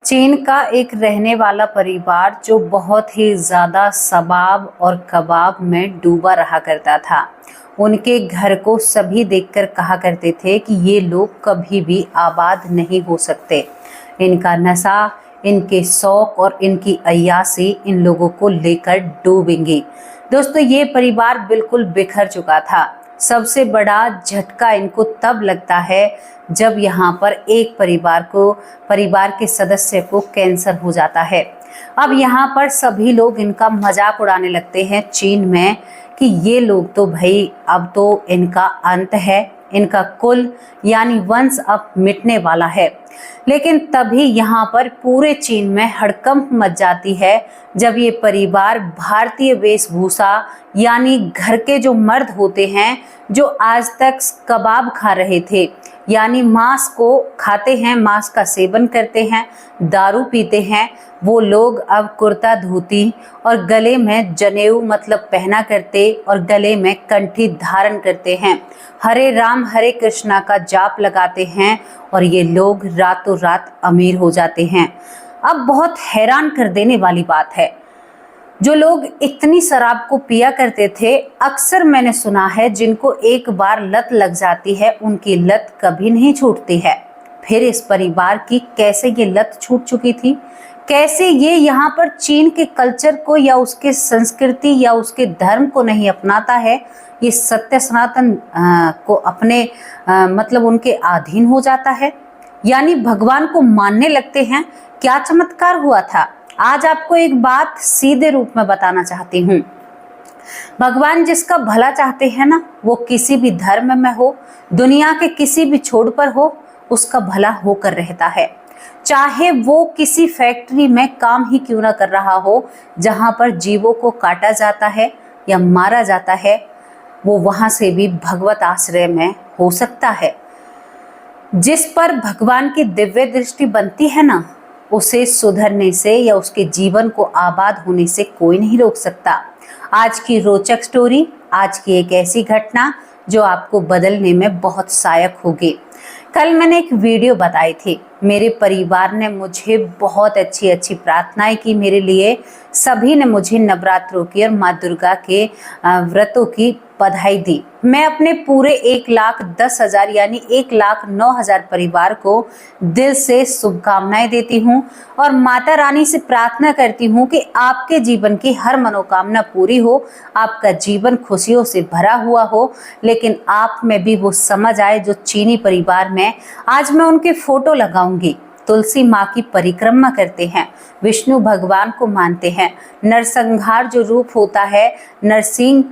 चीन का एक रहने वाला परिवार जो बहुत ही ज़्यादा शबाब और कबाब में डूबा रहा करता था। उनके घर को सभी देखकर कहा करते थे कि ये लोग कभी भी आबाद नहीं हो सकते। इनका नशा, इनके शौक और इनकी अय्याशी इन लोगों को लेकर डूबेंगी। दोस्तों, ये परिवार बिल्कुल बिखर चुका था। सबसे बड़ा झटका इनको तब लगता है जब यहाँ पर एक परिवार के सदस्य को कैंसर हो जाता है। अब यहाँ पर सभी लोग इनका मजाक उड़ाने लगते हैं चीन में कि ये लोग तो भाई अब तो इनका अंत है, इनका कुल यानी वंश अब मिटने वाला है। लेकिन तभी यहाँ पर पूरे चीन में हड़कंप मच जाती है जब ये परिवार भारतीय वेशभूषा यानी घर के जो मर्द होते हैं, जो आज तक कबाब खा रहे थे यानी मांस को खाते हैं, मांस का सेवन करते हैं, दारू पीते हैं, वो लोग अब कुर्ता धोती और गले में जनेऊ मतलब पहना करते और गले में कंठी धारण करते हैं। हरे राम हरे कृष्णा का जाप लगाते हैं और ये लोग रातों रात अमीर हो जाते हैं। अब बहुत हैरान कर देने वाली बात है, जो लोग इतनी शराब को पिया करते थे, अक्सर मैंने सुना है जिनको एक बार लत लग जाती है उनकी लत कभी नहीं छूटती है। फिर इस परिवार की कैसे ये लत छूट चुकी थी, कैसे ये यहाँ पर चीन के कल्चर को या उसके संस्कृति या उसके धर्म को नहीं अपनाता है, ये सत्य सनातन को अपने मतलब उनके अधीन हो जाता है, यानी भगवान को मानने लगते हैं। क्या चमत्कार हुआ था, आज आपको एक बात सीधे रूप में बताना चाहती हूँ। भगवान जिसका भला चाहते हैं ना, वो किसी भी धर्म में हो, दुनिया के किसी भी छोर पर हो, उसका भला होकर रहता है। चाहे वो किसी फैक्ट्री में काम ही क्यों ना कर रहा हो, जहां पर जीवों को काटा जाता है या मारा जाता है, वो वहां से भी भगवत आश्रय में हो सकता है। जिस पर भगवान की दिव्य दृष्टि बनती है ना, उसे सुधरने से या उसके जीवन को आबाद होने से कोई नहीं रोक सकता। आज की रोचक स्टोरी, आज की एक ऐसी घटना जो आपको बदलने में बहुत सहायक होगी। कल मैंने एक वीडियो बताई थी, मेरे परिवार ने मुझे बहुत अच्छी प्रार्थनाएं की मेरे लिए। सभी ने मुझे नवरात्रों की और माँ दुर्गा के व्रतों की बधाई दी। मैं अपने पूरे 1,10,000 यानी 1,09,000 परिवार को दिल से शुभकामनाएं देती हूँ और माता रानी से प्रार्थना करती हूँ कि आपके जीवन की हर मनोकामना पूरी हो, आपका जीवन खुशियों से भरा हुआ हो, लेकिन आप में भी वो समझ आए जो चीनी परिवार में। आज मैं उनके फोटो लगाऊंगी। तुलसी माँ की परिक्रमा करते हैं, विष्णु भगवान को मानते हैं, नरसंहार जो रूप होता है नरसिंह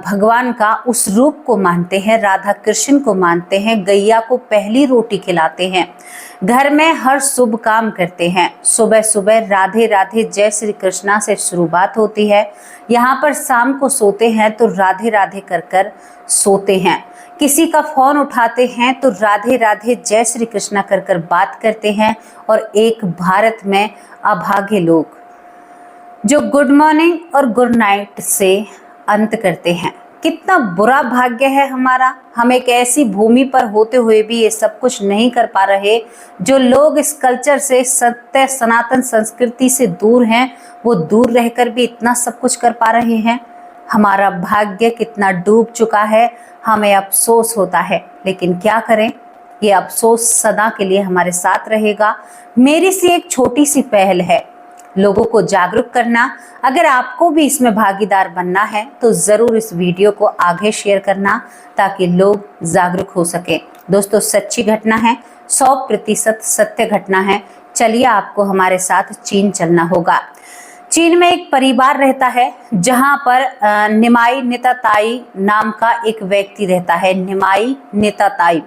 भगवान का, उस रूप को मानते हैं, राधा कृष्ण को मानते हैं, गैया को पहली रोटी खिलाते हैं, घर में हर शुभ काम करते हैं। सुबह सुबह राधे राधे जय श्री कृष्णा से शुरुआत होती है। यहाँ पर शाम को सोते हैं तो राधे राधे कर कर सोते हैं। किसी का फोन उठाते हैं तो राधे राधे जय श्री कृष्णा कर कर बात करते हैं। और एक भारत में अभागे लोग जो गुड मॉर्निंग और गुड नाइट से अंत करते हैं। कितना बुरा भाग्य है हमारा, हम एक ऐसी भूमि पर होते हुए भी ये सब कुछ नहीं कर पा रहे। जो लोग इस कल्चर से, सत्य सनातन संस्कृति से दूर हैं, वो दूर रहकर भी इतना सब कुछ कर पा रहे हैं। हमारा भाग्य कितना डूब चुका है, हमें अफसोस होता है, लेकिन क्या करें, ये अफसोस सदा के लिए हमारे साथ रहेगा। मेरी सी एक छोटी सी पहल है, लोगों को जागरूक करना। अगर आपको भी इसमें भागीदार बनना है तो ज़रूर इस वीडियो को आगे शेयर करना, ताकि लोग जागरूक हो सके। दोस्तों, सच्ची घटना है, 100% सत्य घटना है। चलिए, आपको हमारे साथ चीन चलना होगा। चीन में एक परिवार रहता है जहां पर निमाई निताताई नाम का एक व्यक्ति रहता है। निमाई निताताई,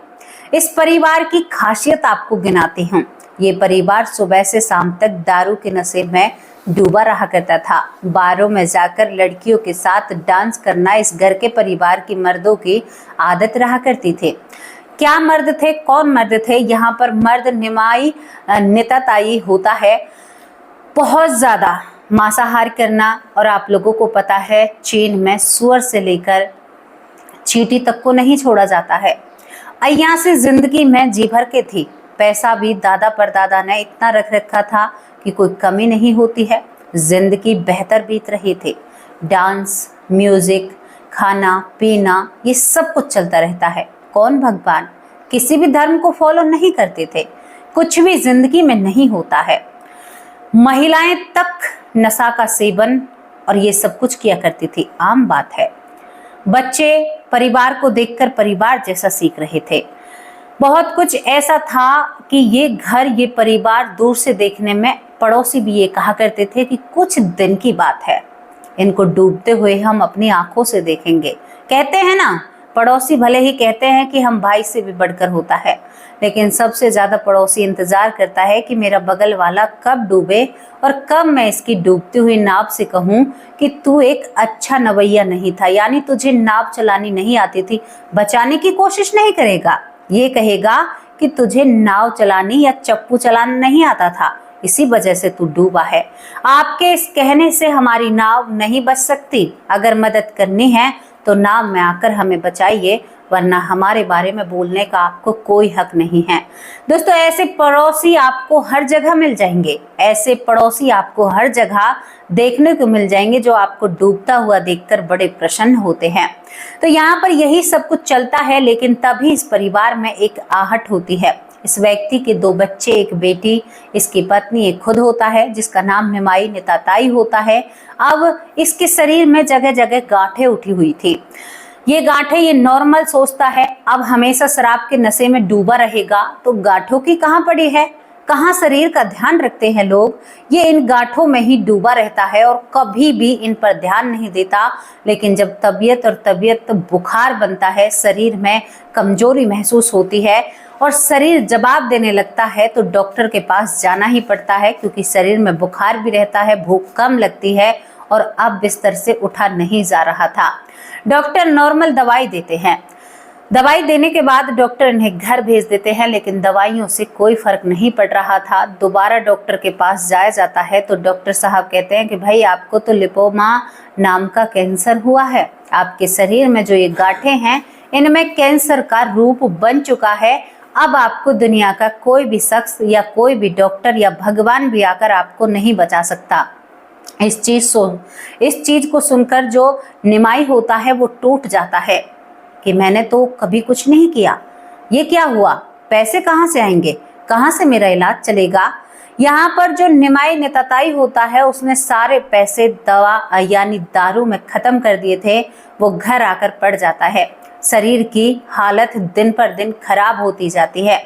इस परिवार की खासियत आपको गिनाती हूँ। ये परिवार सुबह से शाम तक दारू के नशे में डूबा रहा करता था। बारों में जाकर लड़कियों के साथ डांस करना इस घर के परिवार की मर्दों की आदत रहा करती थी। क्या मर्द थे, कौन मर्द थे? यहाँ पर मर्द निमाई निताताई होता है बहुत ज़्यादा मांसाहार करना। और आप लोगों को पता है चीन में सुअर से लेकर चींटी तक को नहीं छोड़ा जाता है। अय्याशी जिंदगी में जी भर के थी, पैसा भी दादा परदादा ने इतना रख रखा था कि कोई कमी नहीं होती है। जिंदगी बेहतर बीत रही थी। डांस, म्यूजिक, खाना पीना, ये सब कुछ चलता रहता है। कौन भगवान किसी भी धर्म को फॉलो नहीं करते थे। कुछ भी जिंदगी में नहीं होता है। महिलाएं तक नशा का सेवन और ये सब कुछ किया करती थी, आम बात है। बच्चे परिवार को देखकर परिवार जैसा सीख रहे थे। बहुत कुछ ऐसा था कि ये घर, ये परिवार दूर से देखने में पड़ोसी भी ये कहा करते थे कि कुछ दिन की बात है, इनको डूबते हुए हम अपनी आंखों से देखेंगे। कहते हैं ना, पड़ोसी भले ही कहते हैं कि हम भाई से भी बढ़कर होता है, लेकिन सबसे ज्यादा पड़ोसी इंतजार करता है कि मेरा बगल वाला कब डूबे और कब मैं इसकी डूबती हुई नाव से कहूं कि तू एक अच्छा नवैया नहीं था, यानी तुझे नाव चलानी नहीं आती थी। बचाने की कोशिश नहीं करेगा, ये कहेगा कि तुझे नाव चलानी या चप्पू चलाना नहीं आता था, इसी वजह से तू डूबा है। आपके इस कहने से हमारी नाव नहीं बच सकती। अगर मदद करनी है तो नाव में आकर हमें बचाइए, वरना हमारे बारे में बोलने का आपको कोई हक नहीं है। दोस्तों, ऐसे पड़ोसी आपको हर जगह मिल जाएंगे। ऐसे पड़ोसी आपको हर जगह देखने को मिल जाएंगे जो आपको डूबता हुआ देखकर बड़े प्रसन्न होते हैं। तो यहाँ पर यही सब कुछ चलता है, लेकिन तभी इस परिवार में एक आहट होती है। इस व्यक्ति के 2 बच्चे, एक बेटी, इसकी पत्नी, एक खुद होता है जिसका नाम निमाई निताताई होता है। अब इसके शरीर में जगह जगह गांठें उठी हुई थी। ये गांठें, ये नॉर्मल सोचता है, अब हमेशा शराब के नशे में डूबा रहेगा तो गांठों की कहाँ पड़ी है, कहाँ शरीर का ध्यान रखते हैं लोग। ये इन गांठों में ही डूबा रहता है और कभी भी इन पर ध्यान नहीं देता। लेकिन जब तबीयत बुखार बनता है, शरीर में कमजोरी महसूस होती है और शरीर जवाब देने लगता है, तो डॉक्टर के पास जाना ही पड़ता है, क्योंकि शरीर में बुखार भी रहता है, भूख कम लगती है और अब बिस्तर से उठा नहीं जा रहा था। डॉक्टर नॉर्मल दवाई देते हैं। दवाई देने के बाद डॉक्टर इन्हें घर भेज देते हैं, लेकिन दवाइयों से कोई फर्क नहीं पड़ रहा था। दोबारा डॉक्टर के पास जाया जाता है तो डॉक्टर साहब कहते हैं कि भाई, आपको तो लिपोमा नाम का कैंसर हुआ है। आपके शरीर में जो ये गांठें हैं, इनमें कैंसर का रूप बन चुका है। अब आपको दुनिया का कोई भी शख्स या कोई भी डॉक्टर या भगवान भी आकर आपको नहीं बचा सकता। इस चीज को सुनकर जो निमाई होता है वो टूट जाता है कि मैंने तो कभी कुछ नहीं किया, ये क्या हुआ, पैसे कहाँ से आएंगे, कहाँ से मेरा इलाज चलेगा। यहाँ पर जो निमाई निताताई होता है, उसने सारे पैसे दवा यानी दारू में खत्म कर दिए थे। वो घर आकर पड़ जाता है। शरीर की हालत दिन पर दिन खराब होती जाती है।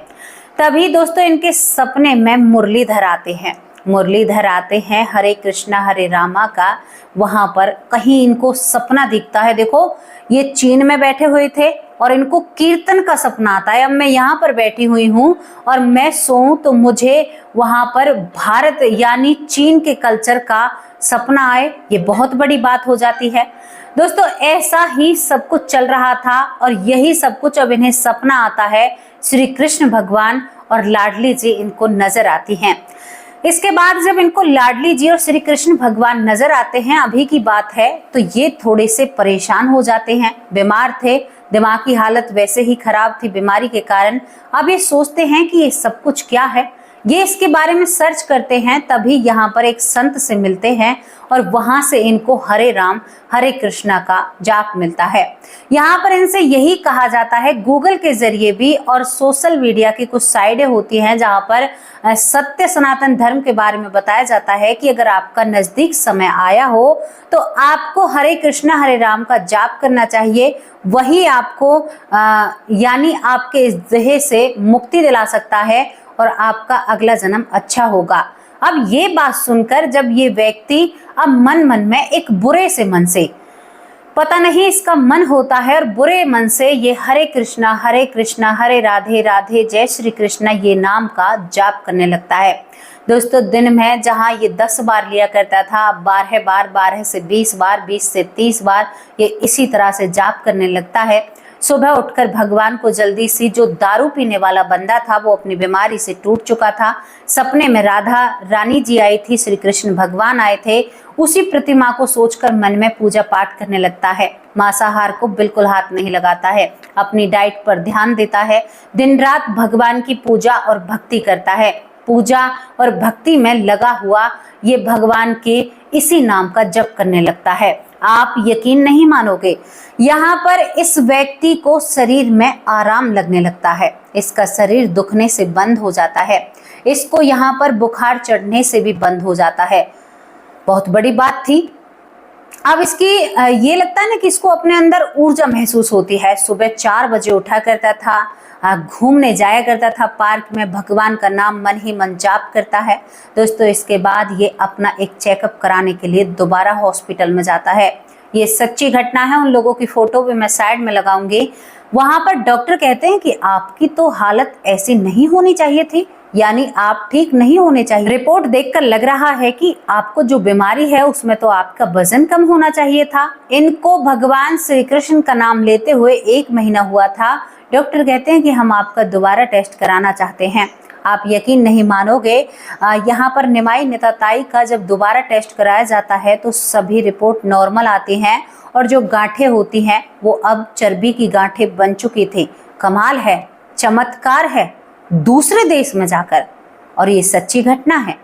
तभी दोस्तों इनके सपने में मुरलीधर आते हैं। मुरलीधर आते हैं हरे कृष्णा हरे रामा का। वहां पर कहीं इनको सपना दिखता है। देखो, ये चीन में बैठे हुए थे और इनको कीर्तन का सपना आता है। अब मैं यहाँ पर बैठी हुई हूँ और मैं सोऊं तो मुझे वहां पर भारत यानी चीन के कल्चर का सपना आए, ये बहुत बड़ी बात हो जाती है। दोस्तों, ऐसा ही सब कुछ चल रहा था और यही सब कुछ अब इन्हें सपना आता है। श्री कृष्ण भगवान और लाडली जी इनको नजर आती हैं। इसके बाद जब इनको लाडली जी और श्री कृष्ण भगवान नजर आते हैं, अभी की बात है, तो ये थोड़े से परेशान हो जाते हैं। बीमार थे, दिमाग की हालत वैसे ही खराब थी बीमारी के कारण। अब ये सोचते हैं कि ये सब कुछ क्या है। ये इसके बारे में सर्च करते हैं, तभी यहाँ पर एक संत से मिलते हैं और वहां से इनको हरे राम हरे कृष्णा का जाप मिलता है। यहाँ पर इनसे यही कहा जाता है, गूगल के जरिए भी और सोशल मीडिया की कुछ साइटें होती हैं जहाँ पर सत्य सनातन धर्म के बारे में बताया जाता है कि अगर आपका नजदीक समय आया हो तो आपको हरे कृष्णा हरे राम का जाप करना चाहिए। वही आपको यानी आपके इस देह से मुक्ति दिला सकता है और आपका अगला जन्म अच्छा होगा। अब ये बात सुनकर जब ये व्यक्ति अब मन में एक बुरे से मन से, पता नहीं इसका मन होता है, और बुरे मन से ये हरे कृष्णा हरे राधे राधे जय श्री कृष्णा ये नाम का जाप करने लगता है। दोस्तों, दिन में जहां ये 10 बार लिया करता था, 12 बार, 12 से 20 बार, 20 से 30 बार ये इसी तरह से जाप करने लगता है। सुबह उठकर भगवान को जल्दी सी, जो दारू पीने वाला बंदा था वो अपनी बीमारी से टूट चुका था, सपने में राधा रानी जी आई थी, श्री कृष्ण भगवान आए थे, उसी प्रतिमा को सोचकर मन में पूजा पाठ करने लगता है। मांसाहार को बिल्कुल हाथ नहीं लगाता है, अपनी डाइट पर ध्यान देता है, दिन रात भगवान की पूजा और भक्ति करता है। पूजा और भक्ति में लगा हुआ ये भगवान के इसी नाम का जप करने लगता है। आप यकीन नहीं मानोगे, यहाँ पर इस व्यक्ति को शरीर में आराम लगने लगता है, इसका शरीर दुखने से बंद हो जाता है, इसको यहाँ पर बुखार चढ़ने से भी बंद हो जाता है। बहुत बड़ी बात थी। अब इसकी ये लगता है ना कि इसको अपने अंदर ऊर्जा महसूस होती है। सुबह 4 बजे उठा करता था, घूमने जाया करता था पार्क में, भगवान का नाम मन ही मन जाप करता है। दोस्तों, इसके बाद ये अपना एक चेकअप कराने के लिए दोबारा हॉस्पिटल में जाता है। ये सच्ची घटना है, उन लोगों की फोटो भी मैं साइड में लगाऊंगी। वहां पर डॉक्टर कहते हैं कि आपकी तो हालत ऐसी नहीं होनी चाहिए थी, यानी आप ठीक नहीं होने चाहिए। रिपोर्ट देखकर लग रहा है कि आपको जो बीमारी है उसमें तो आपका वजन कम होना चाहिए था। इनको भगवान श्री कृष्ण का नाम लेते हुए 1 महीना हुआ था। डॉक्टर कहते हैं कि हम आपका दोबारा टेस्ट कराना चाहते हैं। आप यकीन नहीं मानोगे, यहाँ पर निमाई निताताई का जब दोबारा टेस्ट कराया जाता है तो सभी रिपोर्ट नॉर्मल आती हैं और जो गांठें होती हैं वो अब चर्बी की गांठें बन चुकी थी। कमाल है, चमत्कार है, दूसरे देश में जाकर, और ये सच्ची घटना है।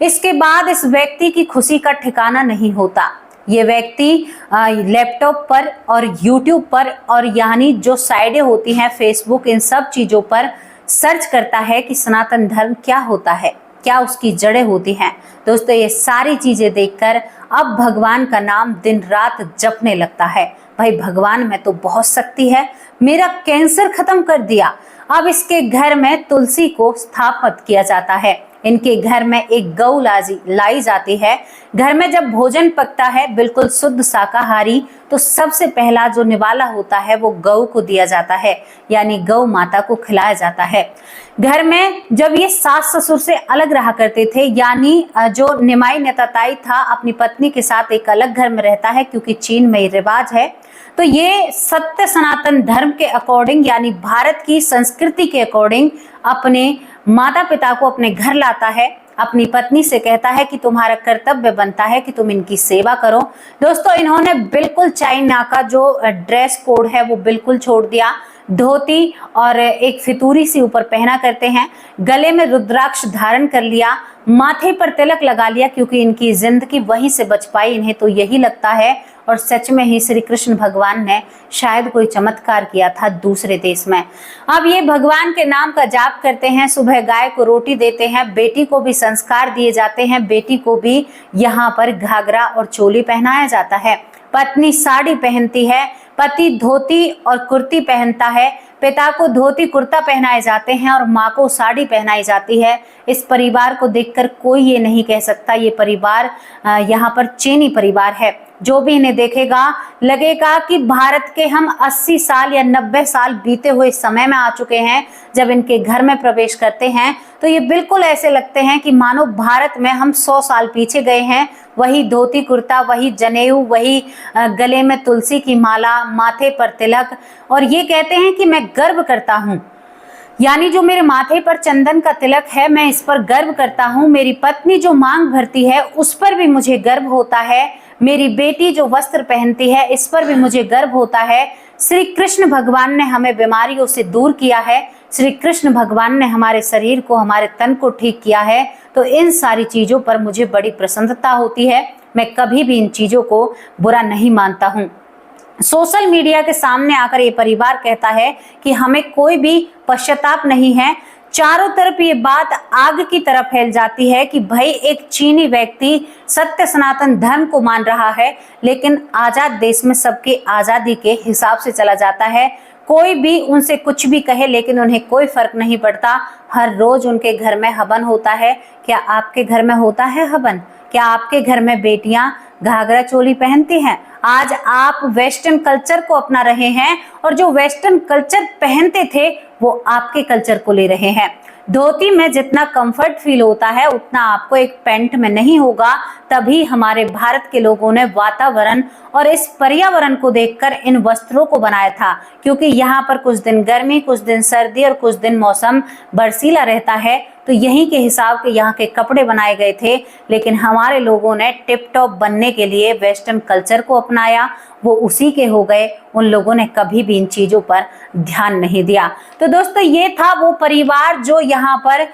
इसके बाद इस व्यक्ति की खुशी का ठिकाना नहीं होता। ये व्यक्ति लैपटॉप पर और यूट्यूब पर और यानी जो साइटें होती हैं फेसबुक, इन सब चीज़ों पर सर्च करता है कि सनातन धर्म क्या होता है, क्या उसकी जड़ें होती हैं। दोस्तों, ये सारी चीज़ें देखकर अब भगवान का नाम दिन रात जपने लगता है। भाई, भगवान में तो बहुत शक्ति है, मेरा कैंसर खत्म कर दिया। अब इसके घर में तुलसी को स्थापित किया जाता है। इनके घर में एक गौ लाई जाती है। घर में जब भोजन पकता है बिल्कुल शुद्ध शाकाहारी, तो सबसे पहला जो निवाला होता है वो गौ को दिया जाता है, यानी गौ माता को खिलाया जाता है। घर में जब ये सास ससुर से अलग रहा करते थे, यानी जो निमाई नेताताई था अपनी पत्नी के साथ एक अलग घर में रहता है, क्योंकि चीन में ये रिवाज है, तो ये सत्य सनातन धर्म के अकॉर्डिंग, यानी भारत की संस्कृति के अकॉर्डिंग अपने माता पिता को अपने घर लाता है। अपनी पत्नी से कहता है कि तुम्हारा कर्तव्य बनता है कि तुम इनकी सेवा करो। दोस्तों, इन्होंने बिल्कुल चाइना का जो ड्रेस कोड है वो बिल्कुल छोड़ दिया। धोती और एक फितूरी सी ऊपर पहना करते हैं, गले में रुद्राक्ष धारण कर लिया, माथे पर तिलक लगा लिया, क्योंकि इनकी जिंदगी वहीं से बच पाई। इन्हें तो यही लगता है, और सच में ही श्री कृष्ण भगवान ने शायद कोई चमत्कार किया था दूसरे देश में। अब ये भगवान के नाम का जाप करते हैं, सुबह गाय को रोटी देते हैं, बेटी को भी संस्कार दिए जाते हैं, बेटी को भी यहाँ पर घाघरा और चोली पहनाया जाता है। पत्नी साड़ी पहनती है, पति धोती और कुर्ती पहनता है, पिता को धोती कुर्ता पहनाए जाते हैं और माँ को साड़ी पहनाई जाती है। इस परिवार को देखकर कोई ये नहीं कह सकता ये परिवार यहाँ पर चीनी परिवार है। जो भी इन्हें देखेगा लगेगा कि भारत के हम 80 साल या 90 साल बीते हुए समय में आ चुके हैं। जब इनके घर में प्रवेश करते हैं तो ये बिल्कुल ऐसे लगते हैं कि मानो भारत में हम 100 साल पीछे गए हैं। वही धोती कुर्ता, वही जनेऊ, वही गले में तुलसी की माला, माथे पर तिलक, और ये कहते हैं कि मैं गर्व करता हूँ, यानी जो मेरे माथे पर चंदन का तिलक है मैं इस पर गर्व करता हूँ। मेरी पत्नी जो मांग भरती है उस पर भी मुझे गर्व होता है। मेरी बेटी जो वस्त्र पहनती है इस पर भी मुझे गर्व होता है। श्री कृष्ण भगवान ने हमें बीमारियों से दूर किया है, श्री कृष्ण भगवान ने हमारे शरीर को, हमारे तन को ठीक किया है। तो इन सारी चीज़ों पर मुझे बड़ी प्रसन्नता होती है। मैं कभी भी इन चीज़ों को बुरा नहीं मानता हूँ। सोशल मीडिया के सामने आकर ये परिवार कहता है कि हमें कोई भी पश्चाताप नहीं है। चारों तरफ ये बात आग की तरह फैल जाती है कि भाई एक चीनी व्यक्ति सत्य सनातन धर्म को मान रहा है, लेकिन आजाद देश में सबके आज़ादी के हिसाब से चला जाता है। कोई भी उनसे कुछ भी कहे लेकिन उन्हें कोई फर्क नहीं पड़ता। हर रोज उनके घर में हवन होता है। क्या आपके घर में होता है हवन? क्या आपके घर में बेटियां घाघरा चोली पहनती हैं? आज आप वेस्टर्न कल्चर को अपना रहे हैं और जो वेस्टर्न कल्चर पहनते थे वो आपके कल्चर को ले रहे हैं। धोती में जितना कंफर्ट फील होता है उतना आपको एक पैंट में नहीं होगा। तभी हमारे भारत के लोगों ने वातावरण और इस पर्यावरण को देखकर इन वस्त्रों को बनाया था, क्योंकि यहाँ पर कुछ दिन गर्मी, कुछ दिन सर्दी और कुछ दिन मौसम बरसीला रहता है। तो यहीं के हिसाब के यहाँ के कपड़े बनाए गए थे। लेकिन हमारे लोगों ने टिप टॉप बनने के लिए वेस्टर्न कल्चर को अपनाया, वो उसी के हो गए। उन लोगों ने कभी भी इन चीजों पर ध्यान नहीं दिया। तो दोस्तों, ये था वो परिवार जो यहाँ पर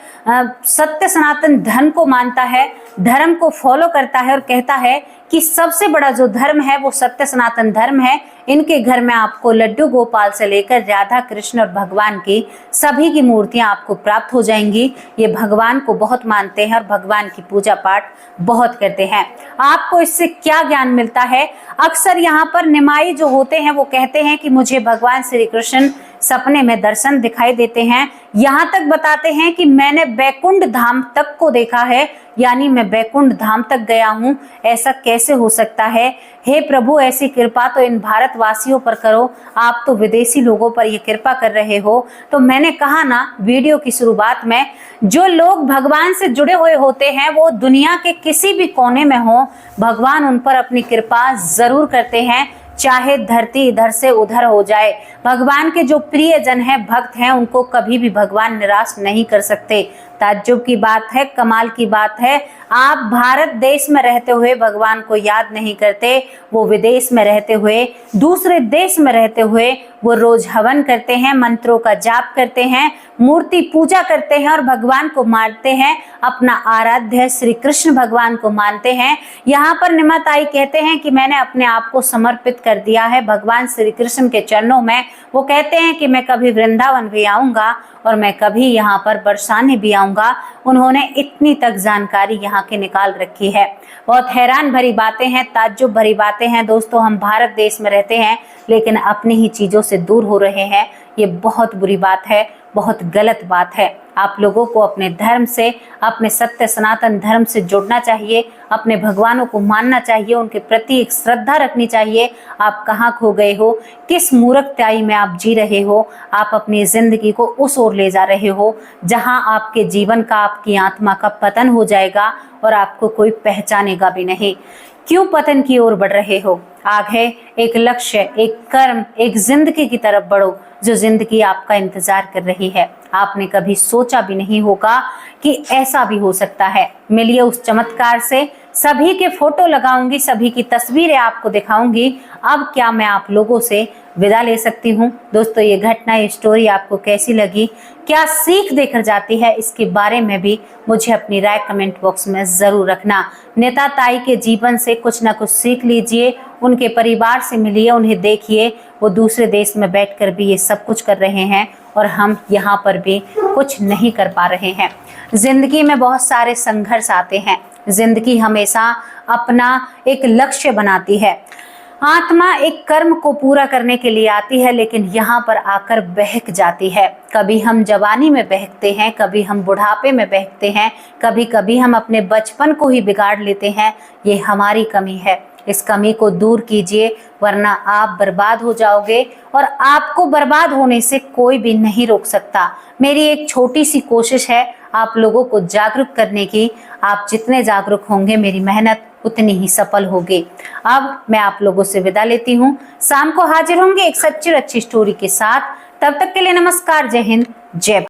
सत्य सनातन धर्म को मानता है, धर्म को फॉलो करता है और कहता है कि सबसे बड़ा जो धर्म है वो सत्य सनातन धर्म है। इनके घर में आपको लड्डू गोपाल से लेकर राधा कृष्ण और भगवान की सभी की मूर्तियां आपको प्राप्त हो जाएंगी। ये भगवान को बहुत मानते हैं और भगवान की पूजा पाठ बहुत करते हैं। आपको इससे क्या ज्ञान मिलता है? अक्सर यहाँ पर निमाई जो होते हैं वो कहते हैं कि मुझे भगवान श्री कृष्ण सपने में दर्शन दिखाई देते हैं। यहाँ तक बताते हैं कि मैंने बैकुंठ धाम तक को देखा है, यानी मैं बैकुंठ धाम तक गया हूँ। ऐसा कैसे हो सकता है? हे प्रभु, ऐसी कृपा तो इन भारतवासियों पर करो। आप तो विदेशी लोगों पर ये कृपा कर रहे हो। तो मैंने कहा ना वीडियो की शुरुआत में, जो लोग भगवान से जुड़े हुए होते हैं वो दुनिया के किसी भी कोने में हो, भगवान उन पर अपनी कृपा जरूर करते हैं, चाहे धरती इधर से उधर हो जाए। भगवान के जो प्रिय जन हैं, भक्त हैं, उनको कभी भी भगवान निराश नहीं कर सकते। ताज्जुब की बात है, कमाल की बात है, आप भारत देश में रहते हुए भगवान को याद नहीं करते। वो विदेश में रहते हुए, दूसरे देश में रहते हुए वो रोज हवन करते हैं, मंत्रों का जाप करते हैं, मूर्ति पूजा करते हैं और भगवान को मानते हैं। अपना आराध्य श्री कृष्ण भगवान को मानते हैं। यहाँ पर निमताई कहते हैं कि मैंने अपने आप को समर्पित कर दिया है भगवान श्री कृष्ण के चरणों में। वो कहते हैं कि मैं कभी वृंदावन भी आऊंगा और मैं कभी यहाँ पर बरसाने भी आऊंगा। उन्होंने इतनी तक जानकारी यहाँ के निकाल रखी है। बहुत हैरान भरी बातें हैं, ताज्जुब भरी बातें हैं। दोस्तों, हम भारत देश में रहते हैं लेकिन अपनी ही चीजों से दूर हो रहे हैं। ये बहुत बुरी बात है, बहुत गलत बात है। आप लोगों को अपने धर्म से, अपने सत्य सनातन धर्म से जुड़ना चाहिए, अपने भगवानों को मानना चाहिए, उनके प्रति एक श्रद्धा रखनी चाहिए। आप कहाँ खो गए हो? किस मूर्खताई में आप जी रहे हो? आप अपनी जिंदगी को उस ओर ले जा रहे हो जहां आपके जीवन का, आपकी आत्मा का पतन हो जाएगा और आपको कोई पहचानेगा भी नहीं। क्यों पतन की ओर बढ़ रहे हो? आगे एक लक्ष्य, एक कर्म, एक जिंदगी की तरफ बढ़ो, जो जिंदगी आपका इंतजार कर रही है। आपने कभी सोचा भी नहीं होगा कि ऐसा भी हो सकता है। मिलिए उस चमत्कार से। सभी के फोटो लगाऊंगी, सभी की तस्वीरें आपको दिखाऊंगी। अब क्या मैं आप लोगों से विदा ले सकती हूँ? दोस्तों, ये घटना, ये स्टोरी आपको कैसी लगी, क्या सीख देकर जाती है, इसके बारे में भी मुझे अपनी राय कमेंट बॉक्स में जरूर रखना। नेता ताई के जीवन से कुछ ना कुछ सीख लीजिए, उनके परिवार से मिलिए, उन्हें देखिए। वो दूसरे देश में बैठकर भी ये सब कुछ कर रहे हैं और हम यहाँ पर भी कुछ नहीं कर पा रहे हैं। जिंदगी में बहुत सारे संघर्ष आते हैं। जिंदगी हमेशा अपना एक लक्ष्य बनाती है। आत्मा एक कर्म को पूरा करने के लिए आती है, लेकिन यहाँ पर आकर बहक जाती है। कभी हम जवानी में बहकते हैं, कभी हम बुढ़ापे में बहकते हैं, कभी कभी हम अपने बचपन को ही बिगाड़ लेते हैं। ये हमारी कमी है। इस कमी को दूर कीजिए, वरना आप बर्बाद हो जाओगे और आपको बर्बाद होने से कोई भी नहीं रोक सकता। मेरी एक छोटी सी कोशिश है आप लोगों को जागरूक करने की। आप जितने जागरूक होंगे, मेरी मेहनत उतनी ही सफल होगी। अब मैं आप लोगों से विदा लेती हूँ। शाम को हाजिर होंगे एक सच्ची और अच्छी स्टोरी के साथ। तब तक के लिए नमस्कार, जय हिंद, जय भारत।